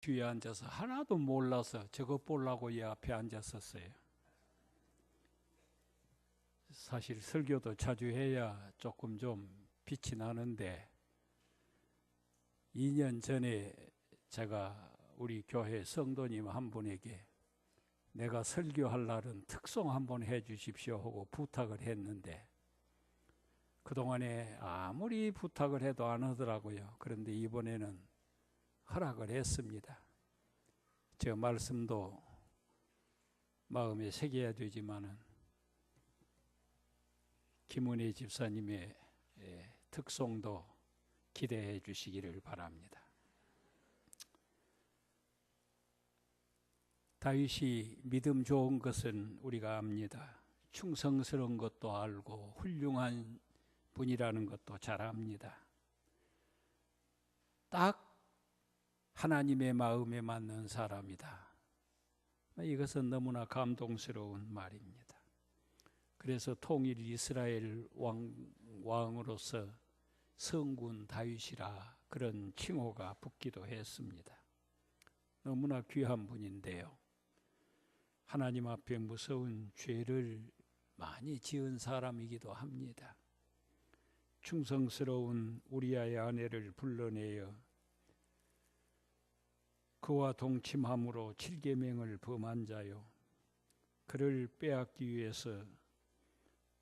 뒤에 앉아서 하나도 몰라서 저거 보려고 얘 앞에 앉았었어요. 사실 설교도 자주 해야 조금 좀 빛이 나는데 2년 전에 제가 우리 교회 성도님 한 분에게 내가 설교할 날은 특송 한번 해 주십시오 하고 부탁을 했는데 그동안에 아무리 부탁을 해도 안 하더라고요. 그런데 이번에는 허락을 했습니다. 저 말씀도 마음에 새겨야 되지만은 김은혜 집사님의 특송도 기대해 주시기를 바랍니다. 다윗이 믿음 좋은 것은 우리가 압니다. 충성스러운 것도 알고 훌륭한 분이라는 것도 잘 압니다. 딱 하나님의 마음에 맞는 사람이다. 이것은 너무나 감동스러운 말입니다. 그래서 통일 이스라엘 왕으로서 성군 다윗이라 그런 칭호가 붙기도 했습니다. 너무나 귀한 분인데요. 하나님 앞에 무서운 죄를 많이 지은 사람이기도 합니다. 충성스러운 우리아의 아내를 불러내어 그와 동침함으로 7계명을 범한 자요. 그를 빼앗기 위해서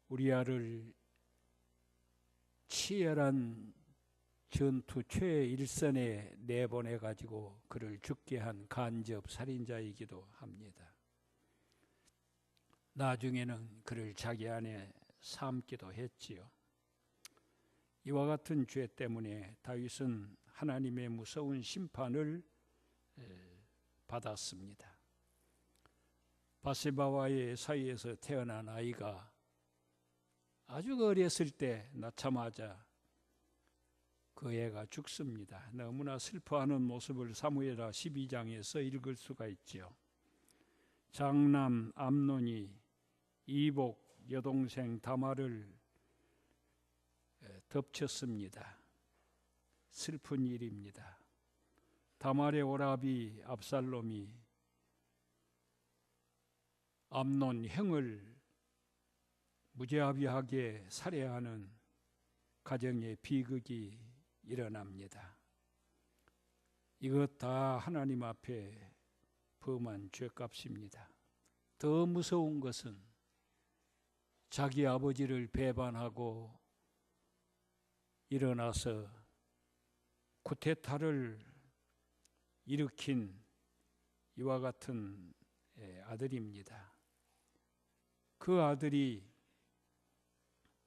우리아를 치열한 전투 최일선에 내보내가지고 그를 죽게 한 간접 살인자이기도 합니다. 나중에는 그를 자기 안에 삼기도 했지요. 이와 같은 죄 때문에 다윗은 하나님의 무서운 심판을 받았습니다. 바세바와의 사이에서 태어난 아이가 아주 어렸을 때 낳자마자 그 애가 죽습니다. 너무나 슬퍼하는 모습을 사무엘하 12장에서 읽을 수가 있지요. 장남 암논이 이복 여동생 다말을 덮쳤습니다. 슬픈 일입니다. 다말의 오라비 압살롬이 암논 형을 무자비하게 살해하는 가정의 비극이 일어납니다. 이것 다 하나님 앞에 범한 죄값입니다. 더 무서운 것은 자기 아버지를 배반하고 일어나서 쿠데타를 일으킨 이와 같은 아들입니다. 그 아들이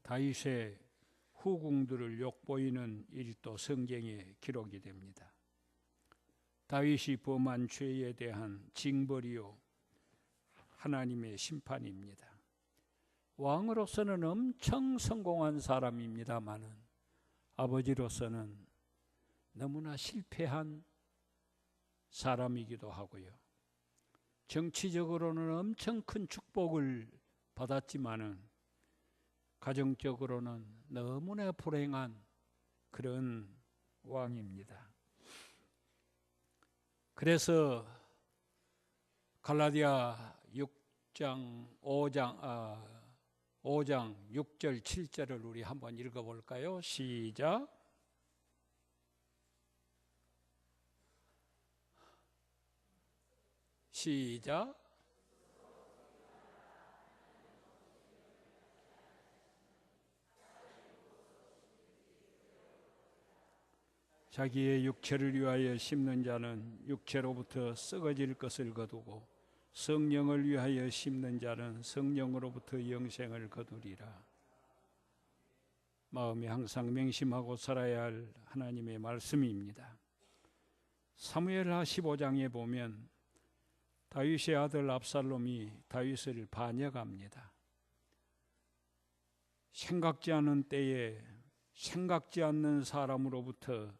다윗의 후궁들을 욕보이는 일도 성경에 기록이 됩니다. 다윗이 범한 죄에 대한 징벌이요 하나님의 심판입니다. 왕으로서는 엄청 성공한 사람입니다마는 아버지로서는 너무나 실패한 사람이기도 하고요. 정치적으로는 엄청 큰 축복을 받았지만은 가정적으로는 너무나 불행한 그런 왕입니다. 그래서 갈라디아 5장 6절 7절을 우리 한번 읽어볼까요? 시작. 시작. 자기의 육체를 위하여 심는 자는 육체로부터 썩어질 것을 거두고 성령을 위하여 심는 자는 성령으로부터 영생을 거두리라. 마음에 항상 맹심하고 살아야 할 하나님의 말씀입니다. 사무엘하 15장에 보면 다윗의 아들 압살롬이 다윗을 반역합니다. 생각지 않은 때에 생각지 않는 사람으로부터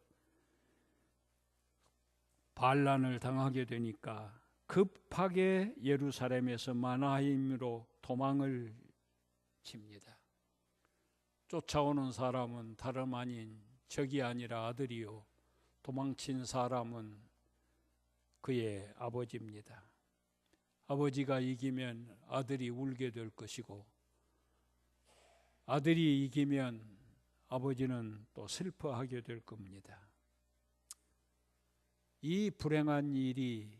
반란을 당하게 되니까 급하게 예루살렘에서 마나임으로 도망을 칩니다. 쫓아오는 사람은 다름 아닌 적이 아니라 아들이요, 도망친 사람은 그의 아버지입니다. 아버지가 이기면 아들이 울게 될 것이고 아들이 이기면 아버지는 또 슬퍼하게 될 겁니다. 이 불행한 일이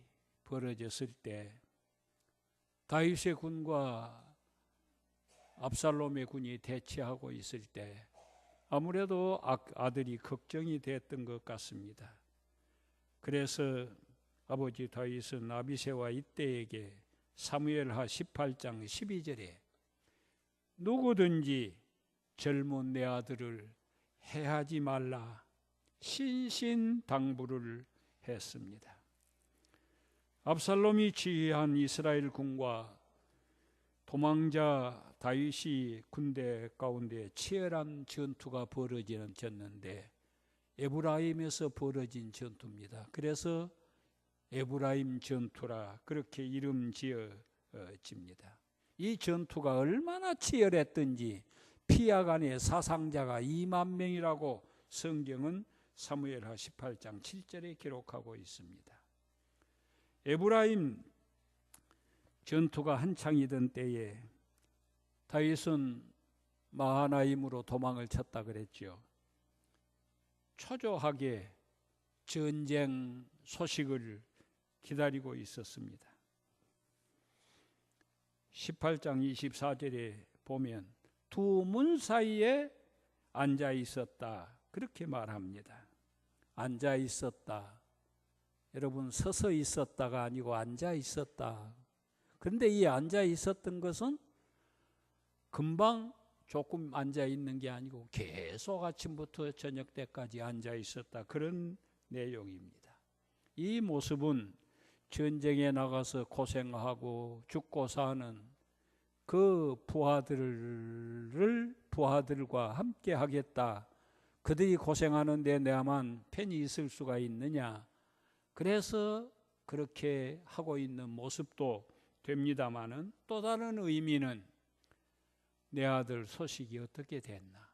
벌어졌을 때 다윗의 군과 압살롬의 군이 대치하고 있을 때 아무래도 아들이 걱정이 됐던 것 같습니다. 그래서 아버지 다윗은 아비새와 이때에게 사무엘하 18장 12절에 누구든지 젊은 내 아들을 해하지 말라 신신당부를 했습니다. 압살롬이 지휘한 이스라엘 군과 도망자 다윗이 군대 가운데 치열한 전투가 벌어졌는데 에브라임에서 벌어진 전투입니다. 그래서 에브라임 전투라 그렇게 이름 지어집니다. 이 전투가 얼마나 치열했던지 피아간의 사상자가 2만 명이라고 성경은 사무엘하 18장 7절에 기록하고 있습니다. 에브라임 전투가 한창이던 때에 다윗은 마하나임으로 도망을 쳤다 그랬죠. 초조하게 전쟁 소식을 기다리고 있었습니다. 18장 24절에 보면 두 문 사이에 앉아 있었다 그렇게 말합니다. 앉아 있었다. 여러분 서서 있었다가 아니고 앉아 있었다. 그런데 이 앉아 있었던 것은 금방 조금 앉아 있는 게 아니고 계속 아침부터 저녁 때까지 앉아 있었다. 그런 내용입니다. 이 모습은 전쟁에 나가서 고생하고 죽고 사는 그 부하들과 함께 하겠다. 그들이 고생하는데 내만 편히 있을 수가 있느냐. 그래서 그렇게 하고 있는 모습도 됩니다마는 또 다른 의미는 내 아들 소식이 어떻게 됐나.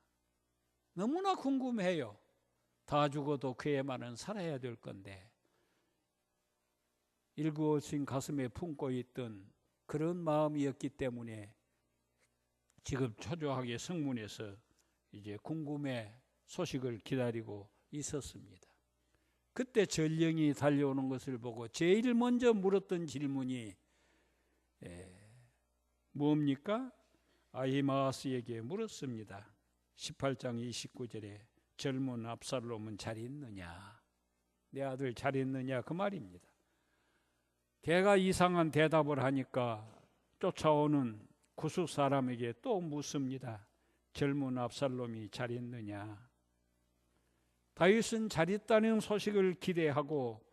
너무나 궁금해요. 다 죽어도 그애만은 살아야 될 건데 일구어신 가슴에 품고 있던 그런 마음이었기 때문에 지금 초조하게 성문에서 이제 궁금해 소식을 기다리고 있었습니다. 그때 전령이 달려오는 것을 보고 제일 먼저 물었던 질문이 뭡니까? 아히마아스에게 물었습니다. 18장 29절에 젊은 압살롬은 잘 있느냐? 내 아들 잘 있느냐? 그 말입니다. 걔가 이상한 대답을 하니까 쫓아오는 구스 사람에게 또 묻습니다. 젊은 압살롬이 잘 있느냐? 다윗은 잘 있다는 소식을 기대하고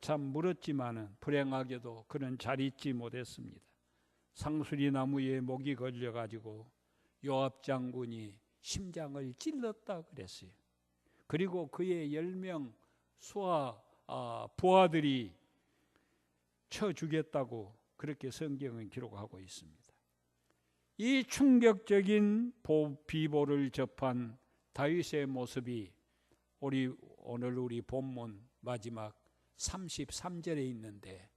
참 물었지만은 불행하게도 그는 잘 있지 못했습니다. 상수리 나무에 목이 걸려가지고 요압 장군이 심장을 찔렀다 그랬어요. 그리고 그의 10명 부하들이 쳐 죽였다고 그렇게 성경은 기록하고 있습니다. 이 충격적인 비보를 접한 다윗의 모습이 오늘 우리 본문 마지막 33절에 있는데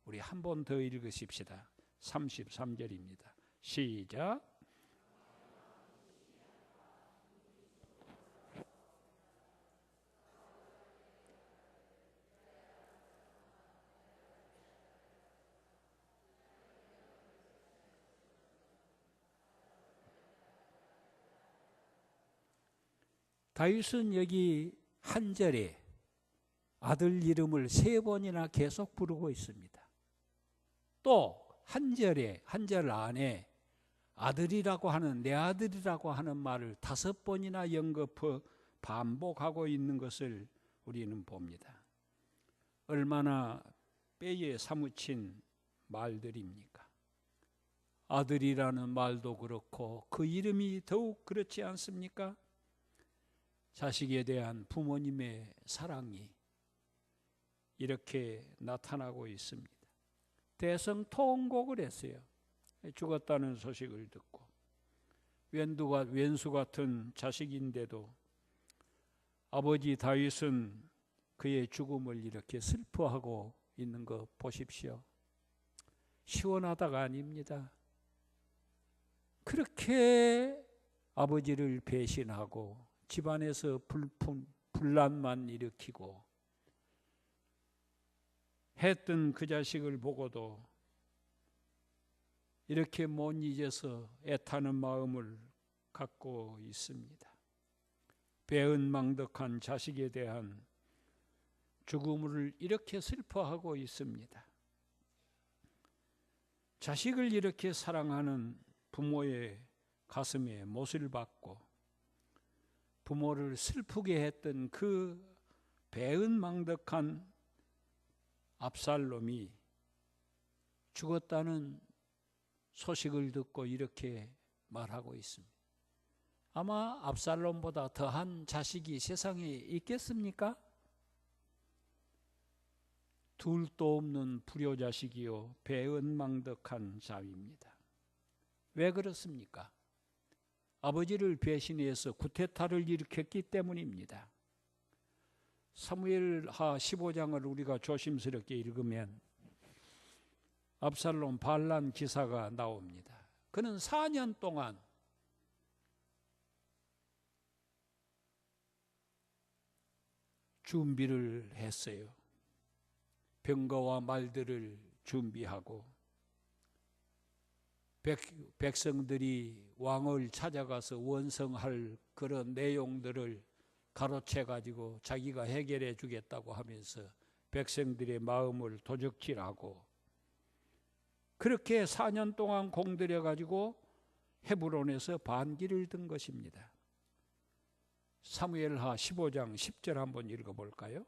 우리 한 번 더 읽으십시다. 33절입니다. 시작. 다윗은 여기 한 절에 아들 이름을 3번이나 계속 부르고 있습니다. 또 한 절 안에 아들이라고 하는 내 아들이라고 하는 말을 5번이나 연거푸 반복하고 있는 것을 우리는 봅니다. 얼마나 뼈에 사무친 말들입니까? 아들이라는 말도 그렇고 그 이름이 더욱 그렇지 않습니까? 자식에 대한 부모님의 사랑이 이렇게 나타나고 있습니다. 대성통곡을 했어요. 죽었다는 소식을 듣고 왼수 같은 자식인데도 아버지 다윗은 그의 죽음을 이렇게 슬퍼하고 있는 거 보십시오. 시원하다가 아닙니다. 그렇게 아버지를 배신하고 집안에서 분란만 일으키고 했던 그 자식을 보고도 이렇게 못 잊어서 애타는 마음을 갖고 있습니다. 배은망덕한 자식에 대한 죽음을 이렇게 슬퍼하고 있습니다. 자식을 이렇게 사랑하는 부모의 가슴에 못을 박고 부모를 슬프게 했던 그 배은망덕한 압살롬이 죽었다는 소식을 듣고 이렇게 말하고 있습니다. 아마 압살롬보다 더한 자식이 세상에 있겠습니까? 둘도 없는 불효자식이요 배은망덕한 자위입니다. 왜 그렇습니까? 아버지를 배신해서 구테타를 일으켰기 때문입니다. 사무엘하 15장을 우리가 조심스럽게 읽으면 압살롬 반란 기사가 나옵니다. 그는 4년 동안 준비를 했어요. 병거와 말들을 준비하고 백성들이 왕을 찾아가서 원성할 그런 내용들을 가로채 가지고 자기가 해결해 주겠다고 하면서 백성들의 마음을 도적질하고 그렇게 4년 동안 공들여 가지고 헤브론에서 반기를 든 것입니다. 사무엘하 15장 10절 한번 읽어볼까요?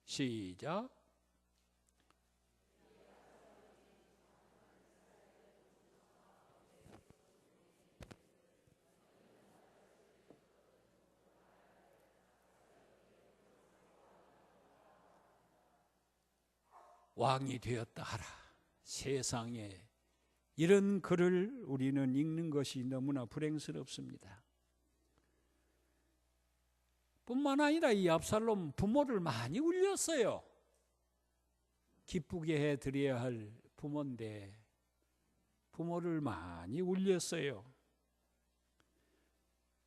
시작. 왕이 되었다 하라. 세상에 이런 글을 우리는 읽는 것이 너무나 불행스럽습니다. 뿐만 아니라 이 압살롬 부모를 많이 울렸어요. 기쁘게 해드려야 할 부모인데 부모를 많이 울렸어요.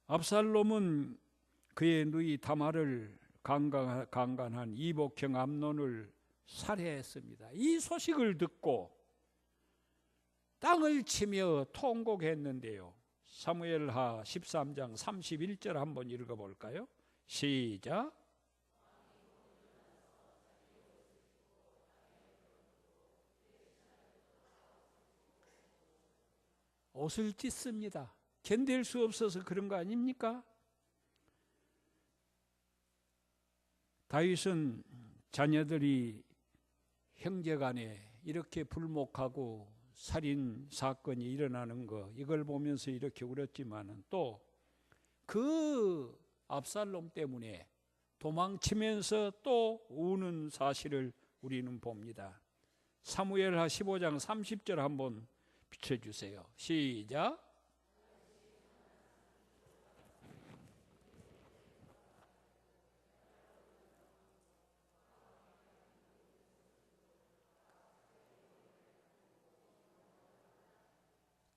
압살롬은 그의 누이 다말을 강간한 이복형 암논을 살해했습니다. 이 소식을 듣고 땅을 치며 통곡했는데요. 사무엘하 13장 31절 한번 읽어볼까요? 시작. 옷을 찢습니다. 견딜 수 없어서 그런 거 아닙니까? 다윗은 자녀들이 형제간에 이렇게 불목하고 살인 사건이 일어나는 거 이걸 보면서 이렇게 울었지만은 또 그 압살롬 때문에 도망치면서 또 우는 사실을 우리는 봅니다. 사무엘하 15장 30절 한번 비춰주세요. 시작.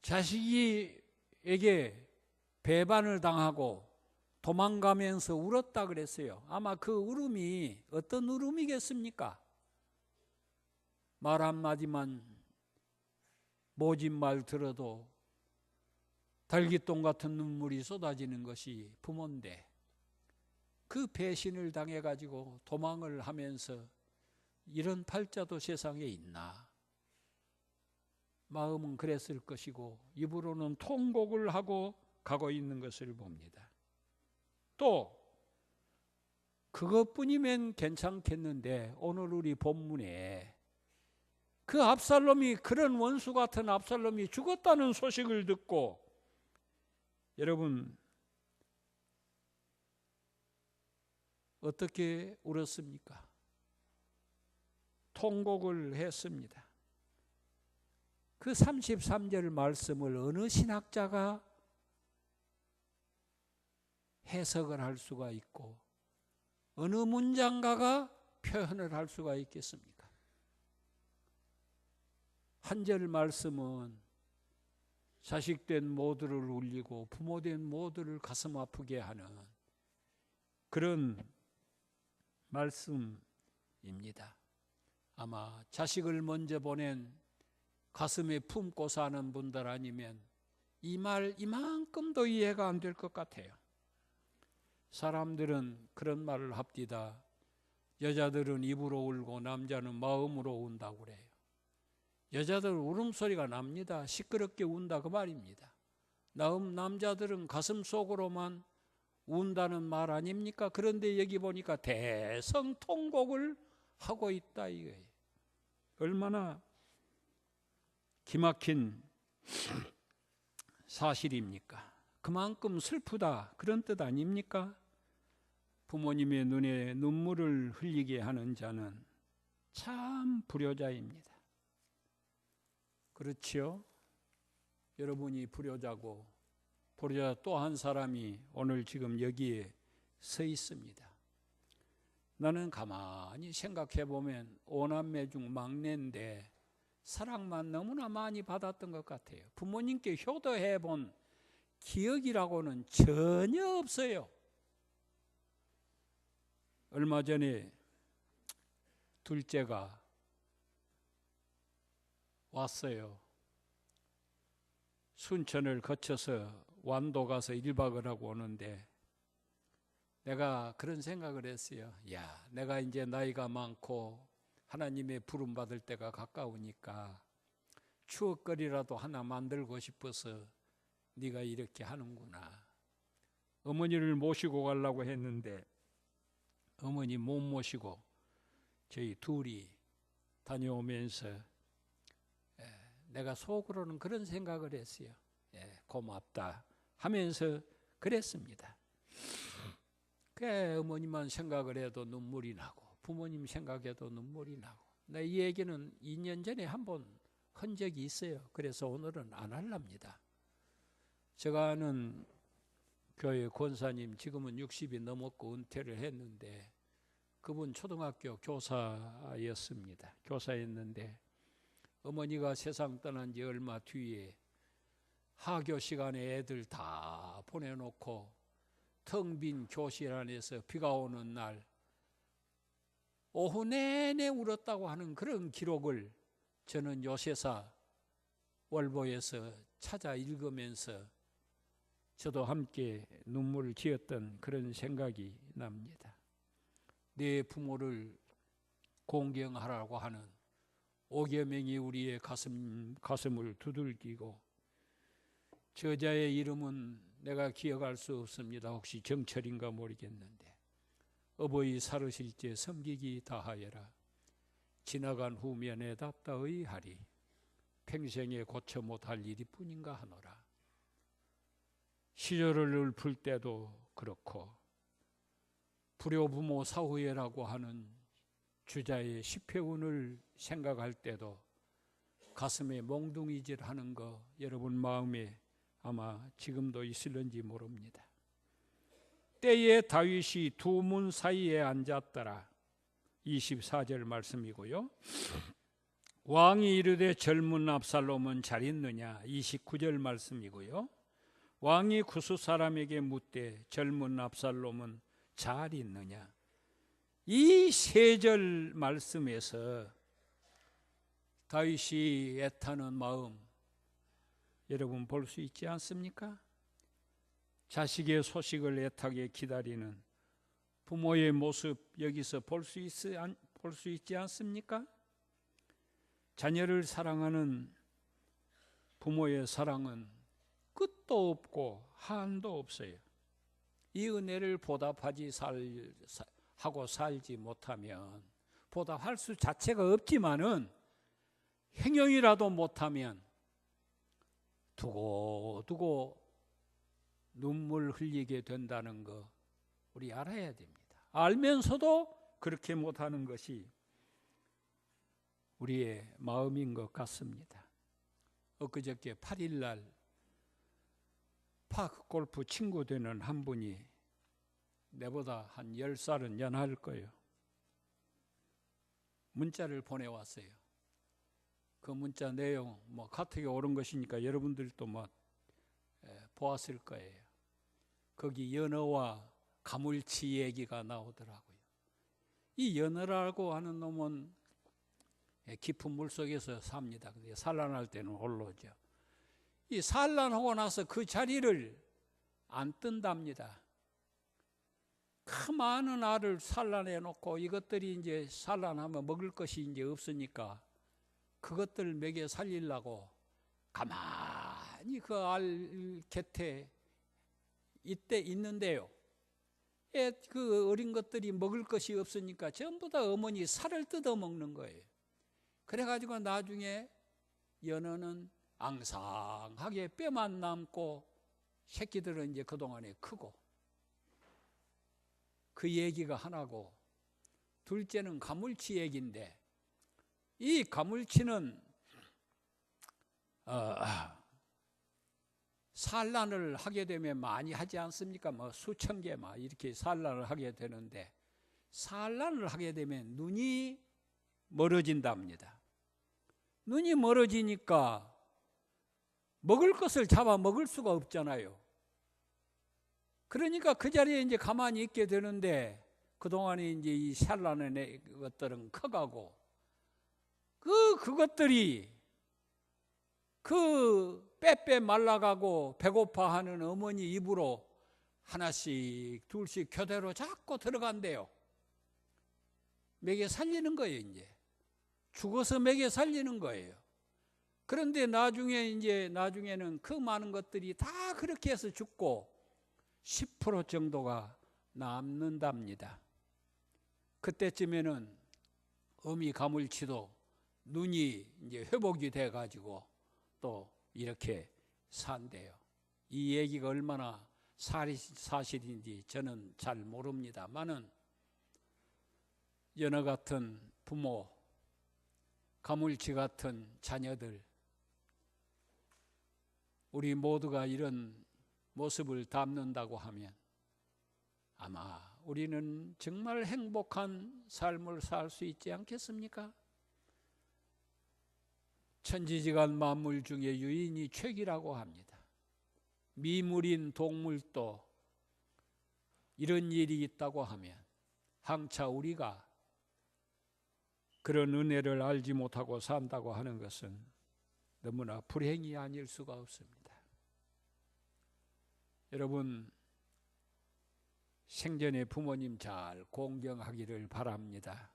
자식에게 배반을 당하고 도망가면서 울었다 그랬어요. 아마 그 울음이 어떤 울음이겠습니까? 말 한마디만 모진 말 들어도 달기똥 같은 눈물이 쏟아지는 것이 부모인데 그 배신을 당해가지고 도망을 하면서 이런 팔자도 세상에 있나? 마음은 그랬을 것이고 입으로는 통곡을 하고 가고 있는 것을 봅니다. 또 그것뿐이면 괜찮겠는데 오늘 우리 본문에 그 압살롬이 그런 원수 같은 압살롬이 죽었다는 소식을 듣고 여러분 어떻게 울었습니까? 통곡을 했습니다. 그 33절 말씀을 어느 신학자가 해석을 할 수가 있고 어느 문장가가 표현을 할 수가 있겠습니까? 한 절 말씀은 자식된 모두를 울리고 부모된 모두를 가슴 아프게 하는 그런 말씀입니다. 아마 자식을 먼저 보낸 가슴에 품고 사는 분들 아니면 이 말 이만큼도 이해가 안 될 것 같아요. 사람들은 그런 말을 합디다. 여자들은 입으로 울고 남자는 마음으로 운다고 그래요. 여자들은 울음소리가 납니다. 시끄럽게 운다 그 말입니다. 남자들은 가슴 속으로만 운다는 말 아닙니까? 그런데 여기 보니까 대성통곡을 하고 있다 이거예요. 얼마나 기막힌 사실입니까? 그만큼 슬프다 그런 뜻 아닙니까? 부모님의 눈에 눈물을 흘리게 하는 자는 참 불효자입니다. 그렇지요? 여러분이 불효자고 불효자 또 한 사람이 오늘 지금 여기에 서 있습니다. 나는 가만히 생각해 보면 5남매 중 막내인데 사랑만 너무나 많이 받았던 것 같아요. 부모님께 효도해 본 기억이라고는 전혀 없어요. 얼마 전에 둘째가 왔어요. 순천을 거쳐서 완도 가서 1박을 하고 오는데 내가 그런 생각을 했어요. 야, 내가 이제 나이가 많고 하나님의 부름 받을 때가 가까우니까 추억거리라도 하나 만들고 싶어서 네가 이렇게 하는구나. 어머니를 모시고 가려고 했는데 어머니 못 모시고 저희 둘이 다녀오면서 내가 속으로는 그런 생각을 했어요. 고맙다 하면서 그랬습니다. 어머니만 생각을 해도 눈물이 나고 부모님 생각해도 눈물이 나고 이 얘기는 2년 전에 한번 한 적이 있어요. 그래서 오늘은 안 할랍니다. 제가 아는 교회 권사님 지금은 60이 넘었고 은퇴를 했는데 그분 초등학교 교사였습니다. 교사였는데 어머니가 세상 떠난 지 얼마 뒤에 하교 시간에 애들 다 보내놓고 텅 빈 교실 안에서 비가 오는 날 오후 내내 울었다고 하는 그런 기록을 저는 요새사 월보에서 찾아 읽으면서 저도 함께 눈물을 지었던 그런 생각이 납니다. 내 부모를 공경하라고 하는 5여 명이 우리의 가슴을 두들기고 저자의 이름은 내가 기억할 수 없습니다. 혹시 정철인가 모르겠는데 어버이 살으실 때 섬기기 다하여라. 지나간 후면에 답다의하리. 평생에 고쳐 못할 일이 뿐인가 하노라. 시절을 읊을 때도 그렇고 불효부모 사후회라고 하는 주자의 시패운을 생각할 때도 가슴에 몽둥이질하는 거 여러분 마음에 아마 지금도 있을는지 모릅니다. 때에 다윗이 두 문 사이에 앉았더라. 24절 말씀이고요. 왕이 이르되 젊은 압살롬은 잘 있느냐. 29절 말씀이고요. 왕이 구스 사람에게 묻되 젊은 압살롬은 잘 있느냐. 이 세 절 말씀에서 다윗이 애타는 마음 여러분 볼 수 있지 않습니까? 자식의 소식을 애타게 기다리는 부모의 모습 여기서 볼 수 있지 않습니까? 자녀를 사랑하는 부모의 사랑은 끝도 없고 한도 없어요. 이 은혜를 보답하지 하고 살지 못하면 보답할 수 자체가 없지만은 행영이라도 못하면 두고두고 눈물 흘리게 된다는 거 우리 알아야 됩니다. 알면서도 그렇게 못하는 것이 우리의 마음인 것 같습니다. 엊그저께 8일날 파크 골프 친구 되는 한 분이 내보다 한 10살은 연할 거예요. 문자를 보내왔어요. 그 문자 내용 카톡에 오른 것이니까 여러분들도 보았을 거예요. 거기 연어와 가물치 얘기가 나오더라고요. 이 연어라고 하는 놈은 깊은 물속에서 삽니다. 산란할 때는 올라오죠. 이 산란하고 나서 그 자리를 안 뜬답니다. 그 많은 알을 산란해 놓고 이것들이 이제 산란하면 먹을 것이 이제 없으니까 그것들 먹여 살리려고 가만히 그 알 곁에 이때 있는데요. 그 어린 것들이 먹을 것이 없으니까 전부 다 어머니 살을 뜯어 먹는 거예요. 그래가지고 나중에 연어는 앙상하게 뼈만 남고 새끼들은 이제 그동안에 크고, 그 얘기가 하나고, 둘째는 가물치 얘기인데, 이 가물치는 산란을 하게 되면 많이 하지 않습니까? 수천 개 이렇게 산란을 하게 되는데, 산란을 하게 되면 눈이 멀어진답니다. 눈이 멀어지니까 먹을 것을 잡아 먹을 수가 없잖아요. 그러니까 그 자리에 이제 가만히 있게 되는데, 그동안에 이제 이 산란의 것들은 커가고, 그것들이 빼빼 말라가고 배고파하는 어머니 입으로 하나씩 둘씩 교대로 자꾸 들어간대요. 먹여 살리는 거예요. 이제 죽어서 먹여 살리는 거예요. 그런데 나중에는 그 많은 것들이 다 그렇게 해서 죽고 10% 정도가 남는답니다. 그때쯤에는 어미 가물치도 눈이 이제 회복이 돼가지고 또 이렇게 산대요. 이 얘기가 얼마나 사실인지 저는 잘 모릅니다만은, 연어 같은 부모, 가물치 같은 자녀들, 우리 모두가 이런 모습을 담는다고 하면 아마 우리는 정말 행복한 삶을 살 수 있지 않겠습니까? 천지지간 만물 중에 유인이 최기라고 합니다. 미물인 동물도 이런 일이 있다고 하면 항차 우리가 그런 은혜를 알지 못하고 산다고 하는 것은 너무나 불행이 아닐 수가 없습니다. 여러분, 생전에 부모님 잘 공경하기를 바랍니다.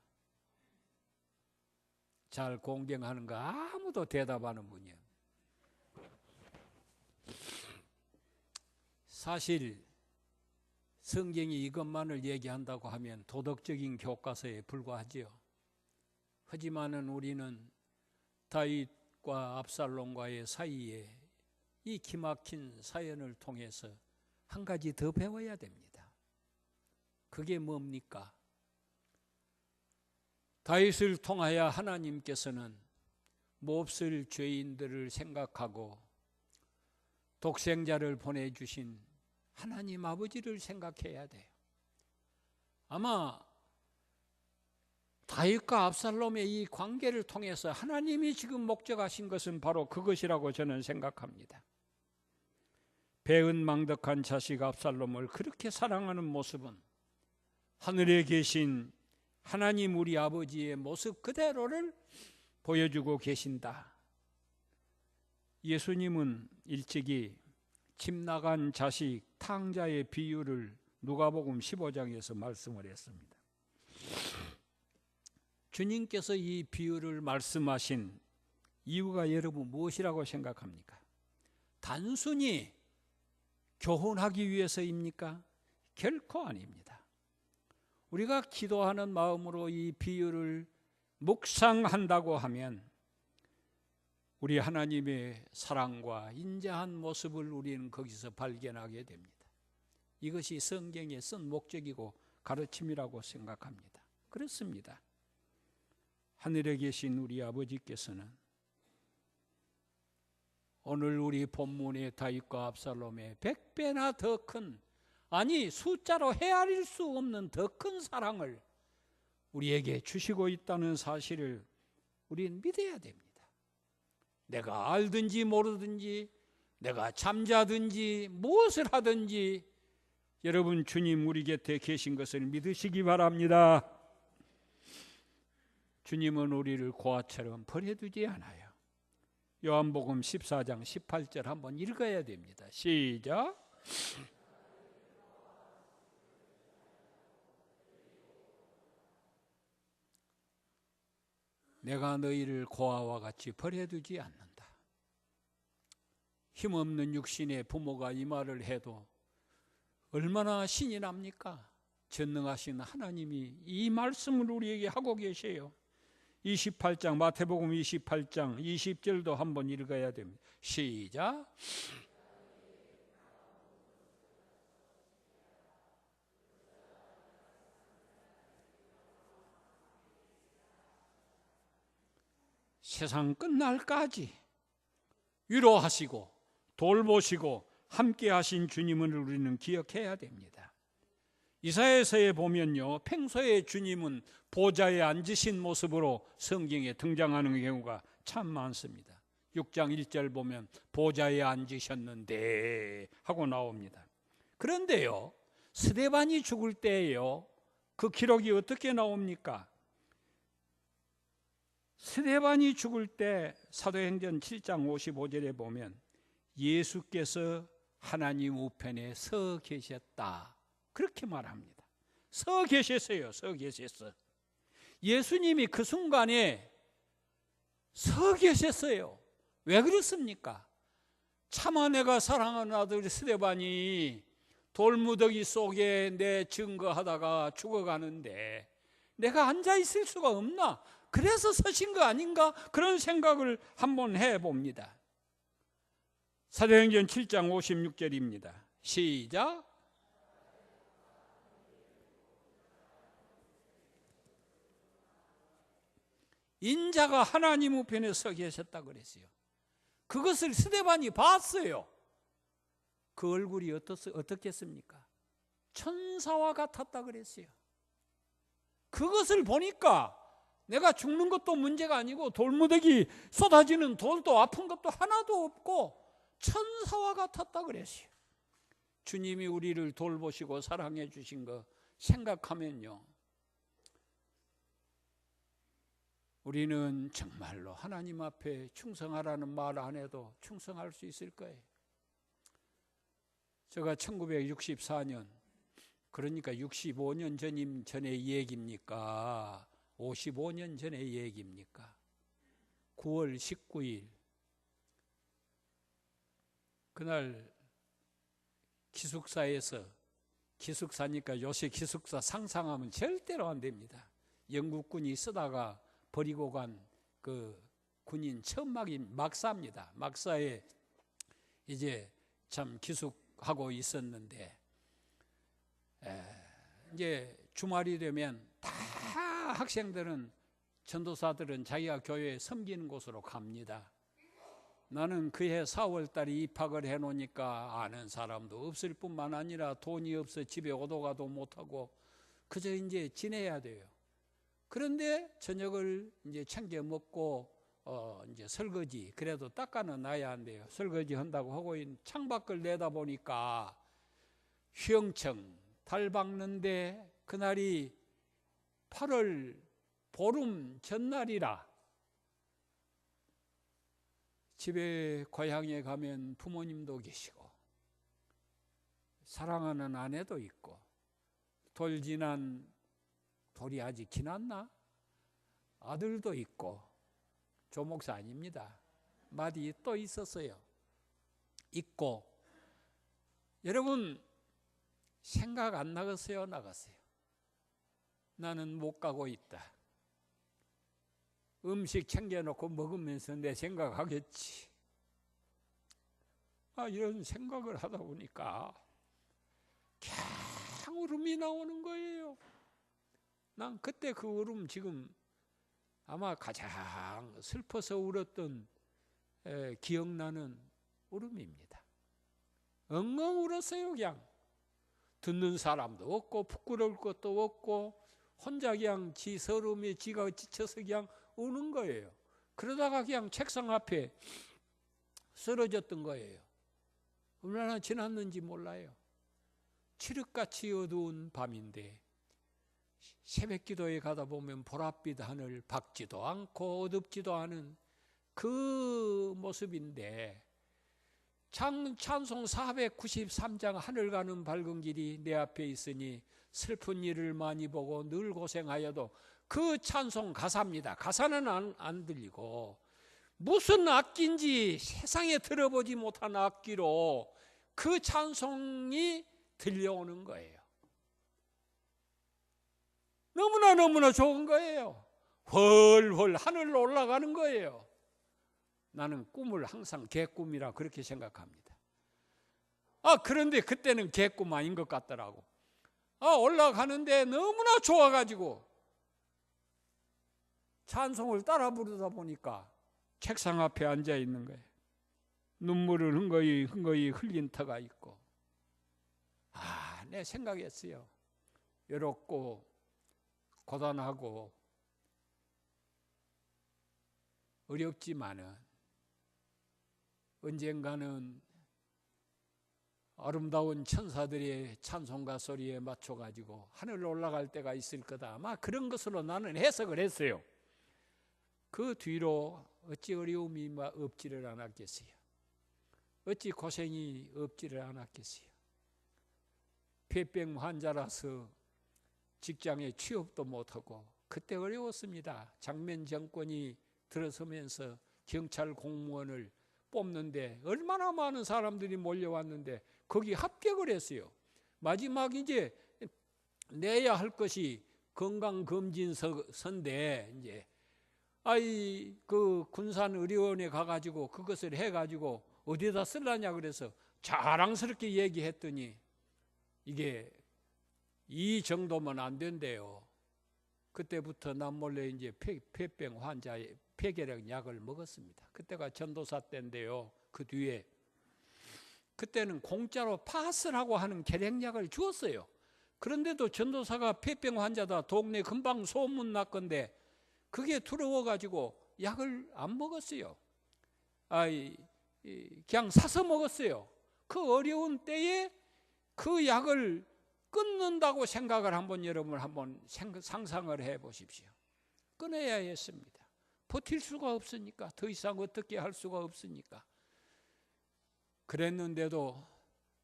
잘 공경하는 거 아무도 대답하는 분이요. 사실 성경이 이것만을 얘기한다고 하면 도덕적인 교과서에 불과하지요. 하지만은 우리는 다윗과 압살롬과의 사이에 이 기막힌 사연을 통해서 한 가지 더 배워야 됩니다. 그게 뭡니까? 다윗을 통하여 하나님께서는 몹쓸 죄인들을 생각하고 독생자를 보내주신 하나님 아버지를 생각해야 돼요. 아마 다윗과 압살롬의 이 관계를 통해서 하나님이 지금 목적하신 것은 바로 그것이라고 저는 생각합니다. 배은망덕한 자식 압살롬을 그렇게 사랑하는 모습은 하늘에 계신 하나님 우리 아버지의 모습 그대로를 보여주고 계신다. 예수님은 일찍이 집 나간 자식 탕자의 비유를 누가복음 15장에서 말씀을 했습니다. 주님께서 이 비유를 말씀하신 이유가 여러분 무엇이라고 생각합니까? 단순히 교훈하기 위해서입니까? 결코 아닙니다. 우리가 기도하는 마음으로 이 비유를 묵상한다고 하면 우리 하나님의 사랑과 인자한 모습을 우리는 거기서 발견하게 됩니다. 이것이 성경에 쓴 목적이고 가르침이라고 생각합니다. 그렇습니다. 하늘에 계신 우리 아버지께서는 오늘 우리 본문의 다윗과 압살롬의 100배나 더 큰, 아니 숫자로 헤아릴 수 없는 더 큰 사랑을 우리에게 주시고 있다는 사실을 우리는 믿어야 됩니다. 내가 알든지 모르든지, 내가 잠자든지 무엇을 하든지 여러분, 주님 우리 곁에 계신 것을 믿으시기 바랍니다. 주님은 우리를 고아처럼 버려두지 않아요. 요한복음 14장 18절 한번 읽어야 됩니다. 시작. 내가 너희를 고아와 같이 버려두지 않는다. 힘없는 육신의 부모가 이 말을 해도 얼마나 신이 납니까? 전능하신 하나님이 이 말씀을 우리에게 하고 계세요. 28장 마태복음 28장 20절도 한번 읽어야 됩니다. 시작. 세상 끝날까지 위로하시고 돌보시고 함께 하신 주님을 우리는 기억해야 됩니다. 이사야서에 보면요, 평소에 주님은 보좌에 앉으신 모습으로 성경에 등장하는 경우가 참 많습니다. 6장 1절 보면 보좌에 앉으셨는데 하고 나옵니다. 그런데요, 스데반이 죽을 때예요, 그 기록이 어떻게 나옵니까? 스데반이 죽을 때 사도행전 7장 55절에 보면 예수께서 하나님 우편에 서 계셨다, 그렇게 말합니다. 서 계셨어요. 서 계셨어. 예수님이 그 순간에 서 계셨어요. 왜 그렇습니까? 차마 내가 사랑하는 아들 스데반이 돌무더기 속에 내 증거하다가 죽어가는데 내가 앉아 있을 수가 없나? 그래서 서신 거 아닌가? 그런 생각을 한번 해봅니다. 사도행전 7장 56절입니다. 시작. 인자가 하나님 우편에 서 계셨다 그랬어요. 그것을 스데반이 봤어요. 그 얼굴이 어떻겠습니까? 천사와 같았다 그랬어요. 그것을 보니까 내가 죽는 것도 문제가 아니고 돌무더기 쏟아지는 돌도 아픈 것도 하나도 없고 천사와 같았다 그랬어요. 주님이 우리를 돌보시고 사랑해 주신 거 생각하면요, 우리는 정말로 하나님 앞에 충성하라는 말 안 해도 충성할 수 있을 거예요. 제가 1964년, 그러니까 65년 전의 얘기입니까? 55년 전의 얘기입니까? 9월 19일 그날 기숙사에서, 기숙사니까 요새 기숙사 상상하면 절대로 안 됩니다. 영국군이 쓰다가 버리고 간 그 군인 천막인 막사입니다. 막사에 이제 참 기숙하고 있었는데, 이제 주말이 되면 다 학생들은, 전도사들은 자기가 교회에 섬기는 곳으로 갑니다. 나는 그해 4월 달에 입학을 해놓으니까 아는 사람도 없을 뿐만 아니라 돈이 없어 집에 오도 가도 못하고 그저 이제 지내야 돼요. 그런데 저녁을 이제 챙겨 먹고 이제 설거지 그래도 닦아는 놔야 한대요. 설거지 한다고 하고 있는 창밖을 내다보니까 휘영청 달 밝는데 그날이 8월 보름 전날이라 집에 고향에 가면 부모님도 계시고 사랑하는 아내도 있고 돌 지난 돌이 아직 지났나? 아들도 있고, 조목사 아닙니다. 마디 또 있었어요. 있고, 여러분 생각 안 나갔어요? 나갔어요? 나는 못 가고 있다. 음식 챙겨놓고 먹으면서 내 생각하겠지. 이런 생각을 하다 보니까 그냥 울음이 나오는 거예요. 난 그때 그 울음 지금 아마 가장 슬퍼서 울었던 기억나는 울음입니다. 엉엉 울었어요. 그냥 듣는 사람도 없고 부끄러울 것도 없고 혼자 그냥 지 서러움에 지가 지쳐서 그냥 우는 거예요. 그러다가 그냥 책상 앞에 쓰러졌던 거예요. 얼마나 지났는지 몰라요. 칠흑같이 어두운 밤인데 새벽 기도에 가다 보면 보랏빛 하늘 밝지도 않고 어둡지도 않은 그 모습인데 찬송 493장 하늘 가는 밝은 길이 내 앞에 있으니 슬픈 일을 많이 보고 늘 고생하여도 그 찬송 가사입니다. 가사는 안 들리고 무슨 악기인지 세상에 들어보지 못한 악기로 그 찬송이 들려오는 거예요. 너무나 좋은 거예요. 훨훨 하늘로 올라가는 거예요. 나는 꿈을 항상 개꿈이라 그렇게 생각합니다. 그런데 그때는 개꿈 아닌 것 같더라고. 올라가는데 너무나 좋아가지고 찬송을 따라 부르다 보니까 책상 앞에 앉아 있는 거예요. 눈물을 흥거히 흘린 터가 있고, 내 생각했어요. 외롭고 고단하고 어렵지만은 언젠가는 아름다운 천사들의 찬송가 소리에 맞춰가지고 하늘로 올라갈 때가 있을 거다. 아마 그런 것으로 나는 해석을 했어요. 그 뒤로 어찌 어려움이 없지를 않았겠어요. 어찌 고생이 없지를 않았겠어요. 폐병 환자라서 직장에 취업도 못하고 그때 어려웠습니다. 장면 정권이 들어서면서 경찰 공무원을 뽑는데 얼마나 많은 사람들이 몰려왔는데 거기 합격을 했어요. 마지막 이제 내야 할 것이 건강검진서인데 이제 그 군산의료원에 가가지고 그것을 해가지고 어디다 쓰려냐 그래서 자랑스럽게 얘기했더니 이게 이 정도면 안 된대요. 그때부터 남몰래 이제 폐병 환자의 폐결핵 약을 먹었습니다. 그때가 전도사 때인데요. 그 뒤에 그때는 공짜로 파스라고 하는 결핵약을 주었어요. 그런데도 전도사가 폐병 환자다 동네 금방 소문 났건데 그게 두려워가지고 약을 안 먹었어요. 그냥 사서 먹었어요. 그 어려운 때에 그 약을 끊는다고 생각을 여러분 한번 상상을 해 보십시오. 끊어야 했습니다. 버틸 수가 없으니까, 더 이상 어떻게 할 수가 없으니까. 그랬는데도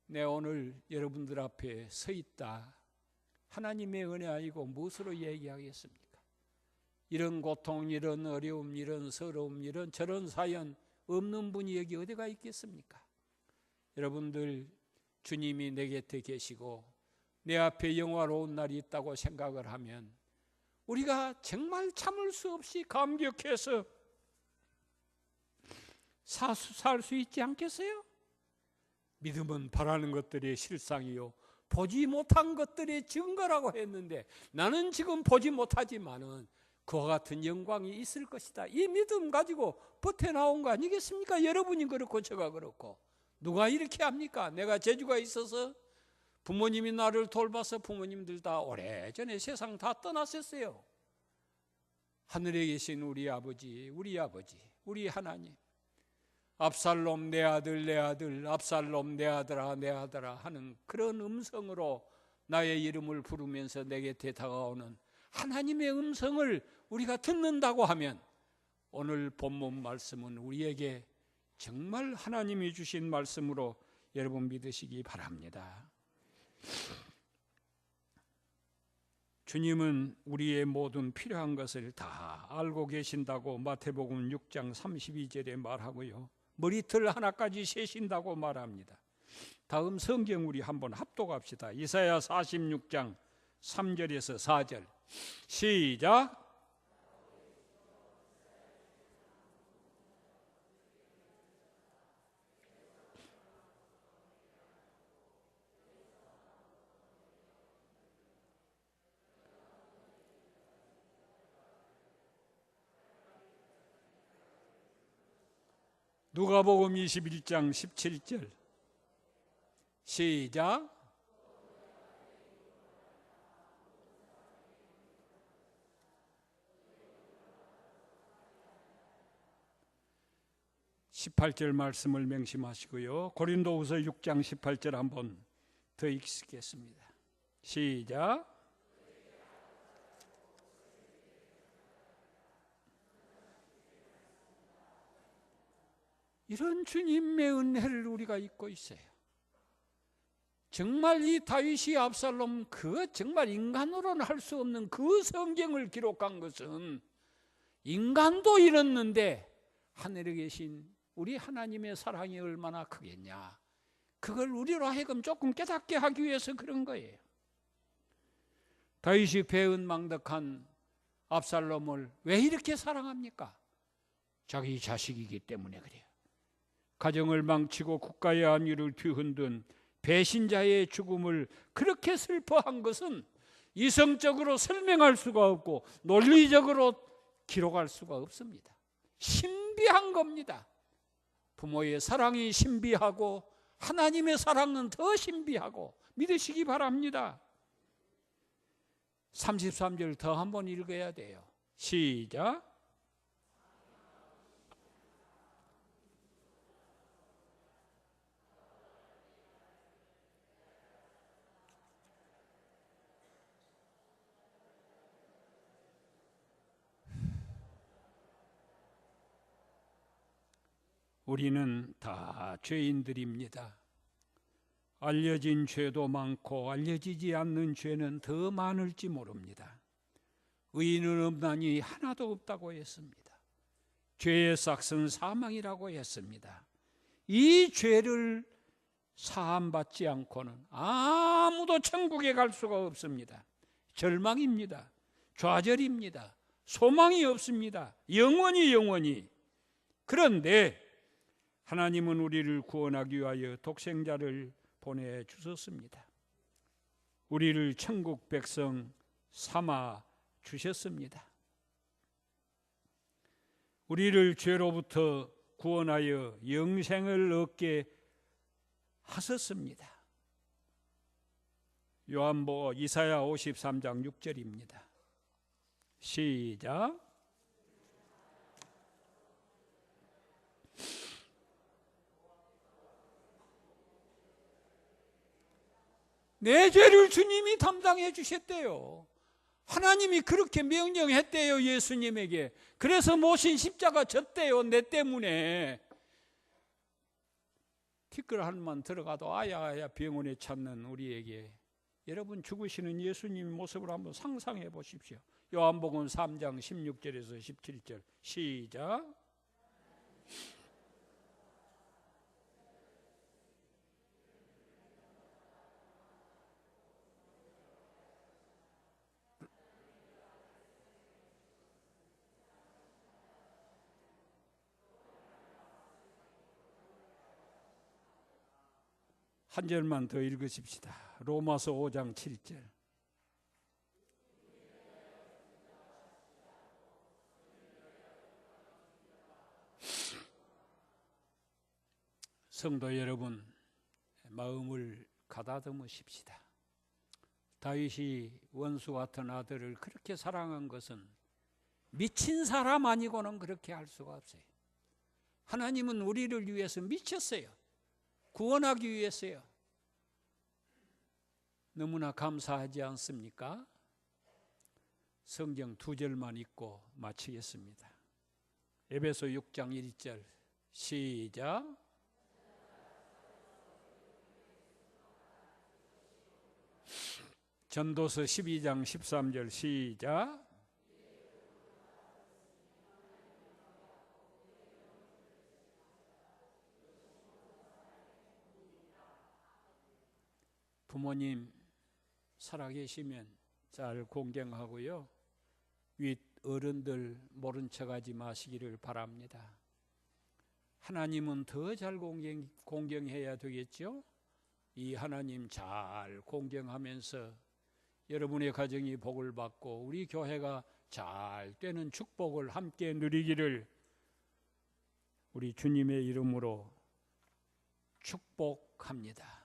내 오늘 여러분들 앞에 서 있다. 하나님의 은혜 아니고 무엇으로 얘기하겠습니까? 이런 고통, 이런 어려움, 이런 서러움, 이런 저런 사연 없는 분이 여기 어디가 있겠습니까? 여러분들 주님이 내 곁에 계시고 내 앞에 영화로운 날이 있다고 생각을 하면 우리가 정말 참을 수 없이 감격해서 살 수 있지 않겠어요? 믿음은 바라는 것들의 실상이요 보지 못한 것들의 증거라고 했는데 나는 지금 보지 못하지만은 그와 같은 영광이 있을 것이다. 이 믿음 가지고 버텨나온 거 아니겠습니까? 여러분이 그렇고 제가 그렇고. 누가 이렇게 합니까? 내가 재주가 있어서 부모님이 나를 돌봐서 부모님들 다 오래전에 세상 다 떠났었어요. 하늘에 계신 우리 아버지, 우리 하나님. 압살롬 내 아들, 내 아들, 압살롬 내 아들아, 내 아들아 하는 그런 음성으로 나의 이름을 부르면서 내 곁에 다가오는 하나님의 음성을 우리가 듣는다고 하면 오늘 본문 말씀은 우리에게 정말 하나님이 주신 말씀으로 여러분 믿으시기 바랍니다. 주님은 우리의 모든 필요한 것을 다 알고 계신다고 마태복음 6장 32절에 말하고요. 머리털 하나까지 세신다고 말합니다. 다음 성경 우리 한번 합독합시다. 이사야 46장 3절에서 4절 시작. 누가복음 21장 17절 시작. 18절 말씀을 명심하시고요. 고린도후서 6장 18절 한번 더 읽겠습니다. 시작. 이런 주님의 은혜를 우리가 잊고 있어요. 정말 이 다윗이 압살롬 정말 인간으로는 할 수 없는 그 성경을 기록한 것은 인간도 잃었는데 하늘에 계신 우리 하나님의 사랑이 얼마나 크겠냐. 그걸 우리로 하여금 조금 깨닫게 하기 위해서 그런 거예요. 다윗이 배은망덕한 압살롬을 왜 이렇게 사랑합니까? 자기 자식이기 때문에 그래요. 가정을 망치고 국가의 안위를 뒤흔든 배신자의 죽음을 그렇게 슬퍼한 것은 이성적으로 설명할 수가 없고 논리적으로 기록할 수가 없습니다. 신비한 겁니다. 부모의 사랑이 신비하고 하나님의 사랑은 더 신비하고 믿으시기 바랍니다. 33절 더 한번 읽어야 돼요. 시작. 우리는 다 죄인들입니다. 알려진 죄도 많고 알려지지 않는 죄는 더 많을지 모릅니다. 의인은 없나니 하나도 없다고 했습니다. 죄의 삭은 사망이라고 했습니다. 이 죄를 사함받지 않고는 아무도 천국에 갈 수가 없습니다. 절망입니다. 좌절입니다. 소망이 없습니다. 영원히. 그런데 하나님은 우리를 구원하기 위하여 독생자를 보내주셨습니다. 우리를 천국 백성 삼아 주셨습니다. 우리를 죄로부터 구원하여 영생을 얻게 하셨습니다. 이사야 53장 6절입니다. 시작. 내 죄를 주님이 담당해 주셨대요. 하나님이 그렇게 명령했대요. 예수님에게. 그래서 모신 십자가 졌대요. 내 때문에. 티끌 한만 들어가도 아야아야 병원에 찾는 우리에게 여러분 죽으시는 예수님 모습을 한번 상상해 보십시오. 요한복음 3장 16절에서 17절 시작. 한 절만 더 읽으십시다. 로마서 5장 7절. 성도 여러분, 마음을 가다듬으십시다. 다윗이 원수 같은 아들을 그렇게 사랑한 것은 미친 사람 아니고는 그렇게 할 수가 없어요. 하나님은 우리를 위해서 미쳤어요. 구원하기 위해서요. 너무나 감사하지 않습니까? 성경 2절만 읽고 마치겠습니다. 에베소 6장 1절 시작. 전도서 12장 13절 시작. 부모님 살아계시면 잘 공경하고요. 윗 어른들 모른 척하지 마시기를 바랍니다. 하나님은 더 잘 공경해야 되겠죠. 이 하나님 잘 공경하면서 여러분의 가정이 복을 받고 우리 교회가 잘 되는 축복을 함께 누리기를 우리 주님의 이름으로 축복합니다.